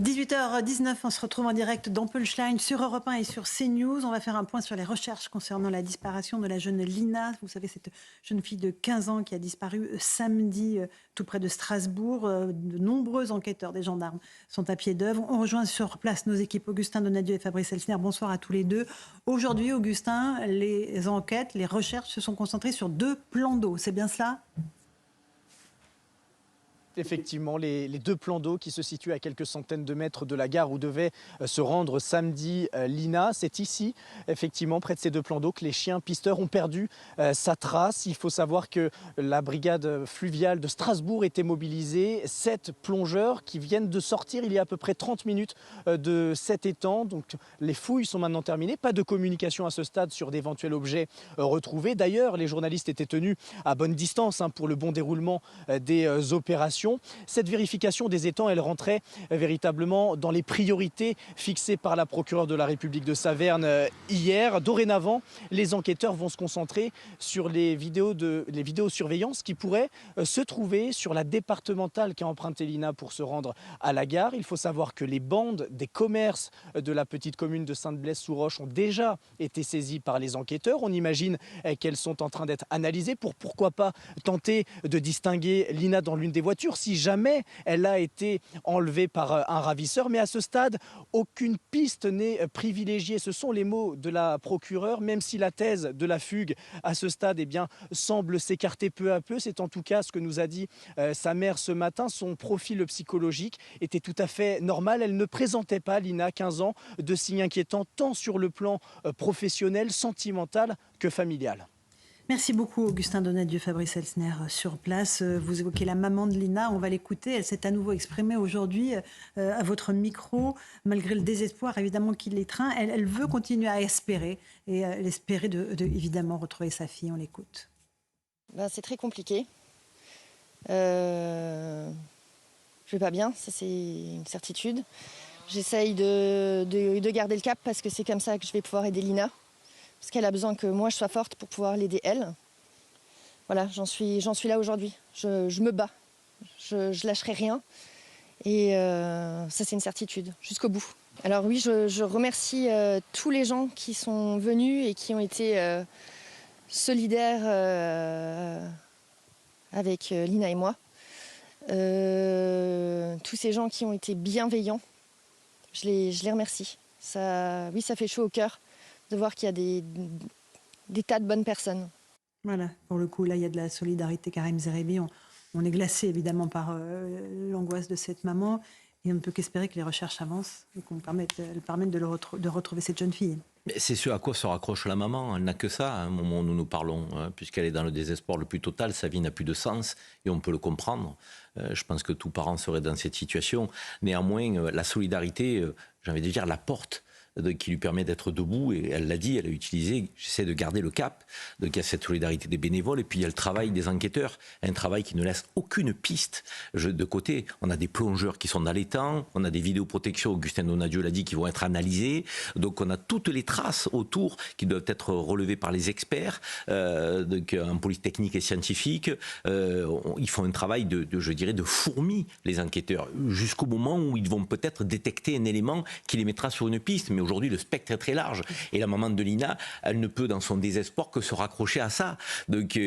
18h19, on se retrouve en direct dans Punchline sur Europe 1 et sur CNews. On va faire un point sur les recherches concernant la disparition de la jeune Lina. Vous savez, cette jeune fille de 15 ans qui a disparu samedi tout près de Strasbourg. De nombreux enquêteurs des gendarmes sont à pied d'œuvre. On rejoint sur place nos équipes Augustin Donadieu et Fabrice Elsner. Bonsoir à tous les deux. Aujourd'hui, Augustin, les enquêtes, les recherches se sont concentrées sur 2 plans d'eau. C'est bien cela ? Effectivement, les 2 plans d'eau qui se situent à quelques centaines de mètres de la gare où devait se rendre samedi Lina. C'est ici, effectivement, près de ces 2 plans d'eau que les chiens pisteurs ont perdu sa trace. Il faut savoir que la brigade fluviale de Strasbourg était mobilisée. 7 plongeurs qui viennent de sortir il y a à peu près 30 minutes de cet étang. Donc les fouilles sont maintenant terminées. Pas de communication à ce stade sur d'éventuels objets retrouvés. D'ailleurs, les journalistes étaient tenus à bonne distance pour le bon déroulement des opérations. Cette vérification des étangs, elle rentrait véritablement dans les priorités fixées par la procureure de la République de Saverne hier. Dorénavant, les enquêteurs vont se concentrer sur les vidéosurveillance qui pourraient se trouver sur la départementale qu'a empruntée Lina pour se rendre à la gare. Il faut savoir que les bandes des commerces de la petite commune de Sainte-Blaise-sous-Roche ont déjà été saisies par les enquêteurs. On imagine qu'elles sont en train d'être analysées pour pourquoi pas tenter de distinguer Lina dans l'une des voitures si jamais elle a été enlevée par un ravisseur. Mais à ce stade, aucune piste n'est privilégiée. Ce sont les mots de la procureure, même si la thèse de la fugue à ce stade semble s'écarter peu à peu. C'est en tout cas ce que nous a dit sa mère ce matin. Son profil psychologique était tout à fait normal. Elle ne présentait pas, Lina, 15 ans, de signes inquiétants tant sur le plan professionnel, sentimental que familial. Merci beaucoup Augustin Donadieu, Fabrice Elsner sur place. Vous évoquez la maman de Lina, on va l'écouter. Elle s'est à nouveau exprimée aujourd'hui à votre micro, malgré le désespoir évidemment qui l'étreint. Elle veut continuer à espérer et elle espérait de évidemment retrouver sa fille. On l'écoute. C'est très compliqué. Je vais pas bien, ça c'est une certitude. J'essaye de garder le cap parce que c'est comme ça que je vais pouvoir aider Lina. Parce qu'elle a besoin que moi je sois forte pour pouvoir l'aider elle. Voilà, j'en suis là aujourd'hui. Je me bats, je lâcherai rien. Et ça c'est une certitude, jusqu'au bout. Alors oui, je remercie tous les gens qui sont venus et qui ont été solidaires avec Lina et moi. Tous ces gens qui ont été bienveillants, je les remercie. Ça fait chaud au cœur de voir qu'il y a des tas de bonnes personnes. Voilà, pour le coup, là, il y a de la solidarité. Karim Zerébi, on est glacé évidemment par l'angoisse de cette maman et on ne peut qu'espérer que les recherches avancent et qu'elles permettent de retrouver cette jeune fille. Mais c'est ce à quoi se raccroche la maman. Elle n'a que ça à un moment où nous parlons, puisqu'elle est dans le désespoir le plus total. Sa vie n'a plus de sens et on peut le comprendre. Je pense que tout parent serait dans cette situation. Néanmoins, la solidarité, j'ai envie de dire, la porte qui lui permet d'être debout, et elle l'a dit, elle a utilisé, j'essaie de garder le cap, donc il y a cette solidarité des bénévoles, et puis il y a le travail des enquêteurs, un travail qui ne laisse aucune piste de côté. On a des plongeurs qui sont dans l'étang, on a des vidéoprotections, Augustin Donadieu l'a dit, qui vont être analysées, donc on a toutes les traces autour qui doivent être relevées par les experts, donc en police technique et scientifique. Ils font un travail je dirais, de fourmi, les enquêteurs, jusqu'au moment où ils vont peut-être détecter un élément qui les mettra sur une piste. Mais aujourd'hui, le spectre est très large. Et la maman de Lina, elle ne peut, dans son désespoir, que se raccrocher à ça. Donc,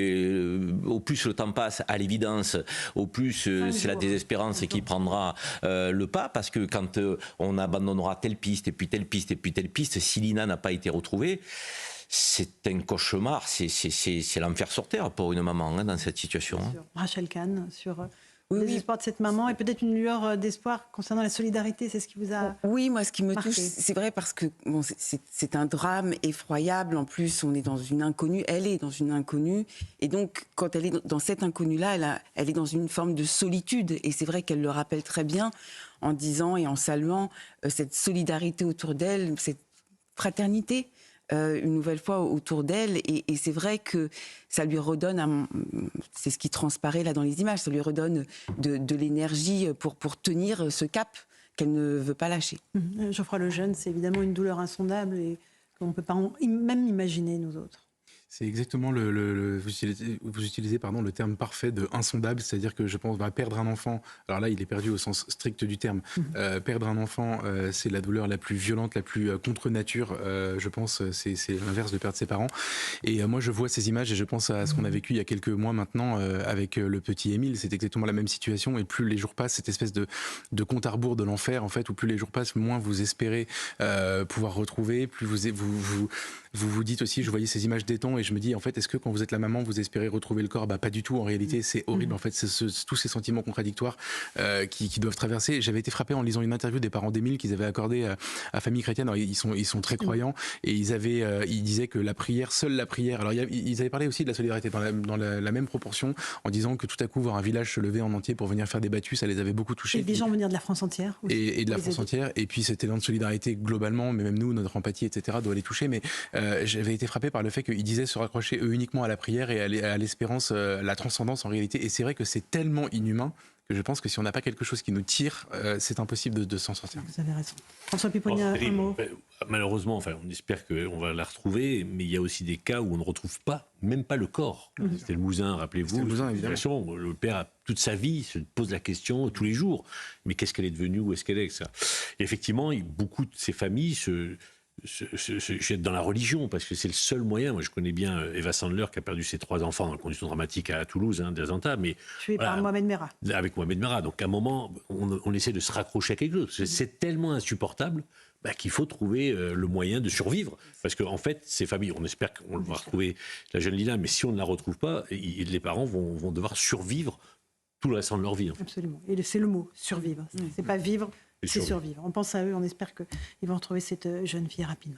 au plus le temps passe, à l'évidence, au plus c'est la désespérance qui prendra le pas. Parce que quand on abandonnera telle piste, et puis telle piste, et puis telle piste, si Lina n'a pas été retrouvée, c'est un cauchemar. C'est l'enfer sur terre pour une maman dans cette situation. Rachel Kahn, sur le désespoir de cette maman et peut-être une lueur d'espoir concernant la solidarité, c'est ce qui vous a Oui, moi ce qui me marqué. touche, c'est vrai parce que c'est un drame effroyable, en plus on est dans une inconnue, elle est dans une inconnue, et donc quand elle est dans cette inconnue-là, elle est dans une forme de solitude, et c'est vrai qu'elle le rappelle très bien en disant et en saluant cette solidarité autour d'elle, cette fraternité. Une nouvelle fois autour d'elle, et c'est vrai que ça lui redonne, c'est ce qui transparaît là dans les images, ça lui redonne de l'énergie pour tenir ce cap qu'elle ne veut pas lâcher. Geoffroy Lejeune, c'est évidemment une douleur insondable et qu'on ne peut pas même imaginer nous autres. C'est exactement vous utilisez le terme parfait de insondable, c'est-à-dire que je pense qu'on va perdre un enfant. Alors là, il est perdu au sens strict du terme. Perdre un enfant, c'est la douleur la plus violente, la plus contre nature. Je pense c'est l'inverse de perdre ses parents. Et moi, je vois ces images et je pense à ce qu'on a vécu il y a quelques mois maintenant avec le petit Émile. C'est exactement la même situation. Et plus les jours passent, cette espèce de compte à rebours de l'enfer, en fait, où plus les jours passent, moins vous espérez pouvoir retrouver, plus vous dites aussi, je voyais ces images d'étang et je me dis, en fait, est-ce que quand vous êtes la maman, vous espérez retrouver le corps? Pas du tout, en réalité, c'est horrible, en fait, tous ces sentiments contradictoires qui doivent traverser. J'avais été frappé en lisant une interview des parents d'Émile qu'ils avaient accordée à Famille Chrétienne. Alors, ils sont très croyants et ils disaient que la prière, seule la prière, alors ils avaient parlé aussi de la solidarité dans la même proportion, en disant que tout à coup, voir un village se lever en entier pour venir faire des battues, ça les avait beaucoup touchés. Et des gens venir de la France entière aussi, et de la France entière, et puis cet élan de solidarité globalement, mais même nous, notre empathie, etc., doit les toucher. Mais j'avais été frappé par le fait qu'ils disaient se raccrocher eux uniquement à la prière et à l'espérance, la transcendance en réalité. Et c'est vrai que c'est tellement inhumain que je pense que si on n'a pas quelque chose qui nous tire, c'est impossible de s'en sortir. Vous avez raison. François Pupponi, un mot. Malheureusement, on espère qu'on va la retrouver, mais il y a aussi des cas où on ne retrouve pas, même pas le corps. C'était le Mouzin, rappelez-vous. C'était le Mouzin, évidemment. Le père, toute sa vie, se pose la question tous les jours. Mais qu'est-ce qu'elle est devenue? Où est-ce qu'elle est, etc. Et effectivement, beaucoup de ces familles se jettent dans la religion, parce que c'est le seul moyen. Moi, je connais bien Eva Sandler, qui a perdu ses 3 enfants dans conditions dramatiques à Toulouse, des attentats. Tué par Mohamed Merah. Avec Mohamed Merah. Donc, à un moment, on essaie de se raccrocher à quelque chose. C'est tellement insupportable qu'il faut trouver le moyen de survivre. Parce qu'en fait, ces familles, on espère qu'on va retrouver la jeune Lina, mais si on ne la retrouve pas, les parents vont devoir survivre tout le restant de leur vie. Absolument. Et c'est le mot, survivre. C'est pas vivre, c'est survivre. On pense à eux, on espère qu'ils vont retrouver cette jeune fille rapidement.